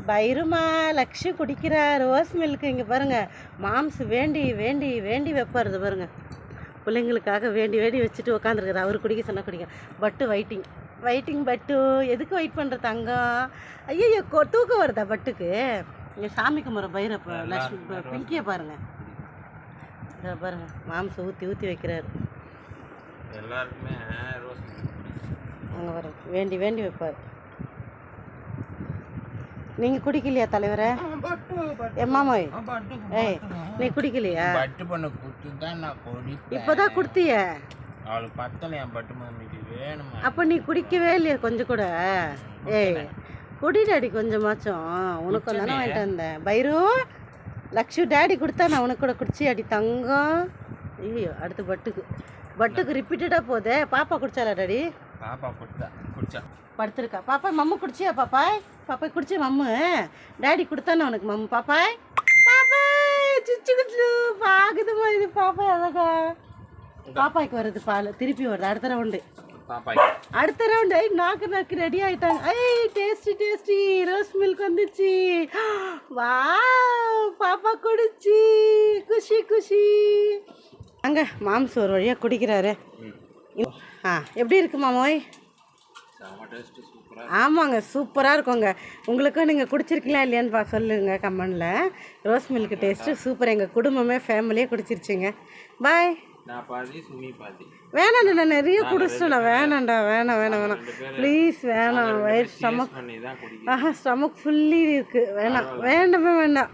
பைருமா Lakshu குடிக்கிறா rose milk. இங்கே பாருங்கள், moms வேண்டி வேண்டி வேண்டி வைப்பாருது பாருங்கள். பிள்ளைங்களுக்காக வேண்டி வேண்டி வச்சுட்டு உட்காந்துருக்குது. அவர் குடிக்க சொன்னால் குடிக்க. பட்டு வெயிட்டிங் பட்டு. எதுக்கு வெயிட் பண்ணுற தங்கம்? ஐயோ தூக்கம் வருதா பட்டுக்கு? இங்கே சாமி கும்பிட்ற பைரப்ப லக்ஷ்மி பிங்கியை பாருங்கள். இதை பாருங்கள், மாம்சம் ஊற்றி வைக்கிறாரு. எல்லாருக்குமே ரோஸ் அங்கே வர வேண்டி வேண்டி வைப்பார். நீங்கள் குடிக்கலையா தலைவரை? எம்மாமோய் ஏய், நீ குடிக்கலையா? இப்போதான் குடுத்திய. அவளுக்கு பத்தலை என் பட்டு மம்மிக்கு வேணும். அப்போ நீ குடிக்கவே இல்லையா கொஞ்சம் கூட? ஏய் குடி டாடி கொஞ்சமாச்சும். உனக்கு தானே வாங்கிட்டு வந்தேன். பைரு லக்ஷு டாடி கொடுத்தா நான் உனக்கு கூட குடிச்சி அடி தங்கம். ஐயோ அடுத்து பட்டுக்கு ரிப்பீட்டடாக போதே. பாப்பா குடிச்சாலா டாடி? பாப்பா குடிச்சா படுத்துருக்கா. பாப்பா மம்மு குடிச்சியா? பாப்பாய் குடிச்ச மம்மு டாடி கொடுத்தானே உனக்கு மம்மு. பாப்பாய் சுச்சு குச்சு பாக்குதுமா இது. பாப்பாய் அழகா. பாப்பாய்க்கு வருது பால், திருப்பி வருது அடுத்த ரவுண்டு. அடுத்த ரவுண்டு நாக்கு ரெடி ஆயிட்டாங்க. ஐய் டேஸ்டி ரோஸ் மில்க் வந்துச்சு. வா பாப்பா குடிச்சு குஷி. அங்கே மாம்ஸ் ஒரு வழியாக குடிக்கிறாரு. எப்படி இருக்கு மாமோய்? ஆமாங்க சூப்பராக இருக்குங்க. உங்களுக்கும் நீங்கள் குடிச்சிருக்கீங்களா இல்லையான்னு சொல்லுங்கள் கமெண்டில். Rose milk taste super. எங்கள் குடும்பமே ஃபேமிலியே குடிச்சிருச்சுங்க. பாய். வேணாண்டா, நான் நிறைய குடிச்சிட்டேன். வேணாம் ப்ளீஸ் வேணாம். ஸ்டமக் ஃபுல்லி இருக்குது. வேண்டாம்.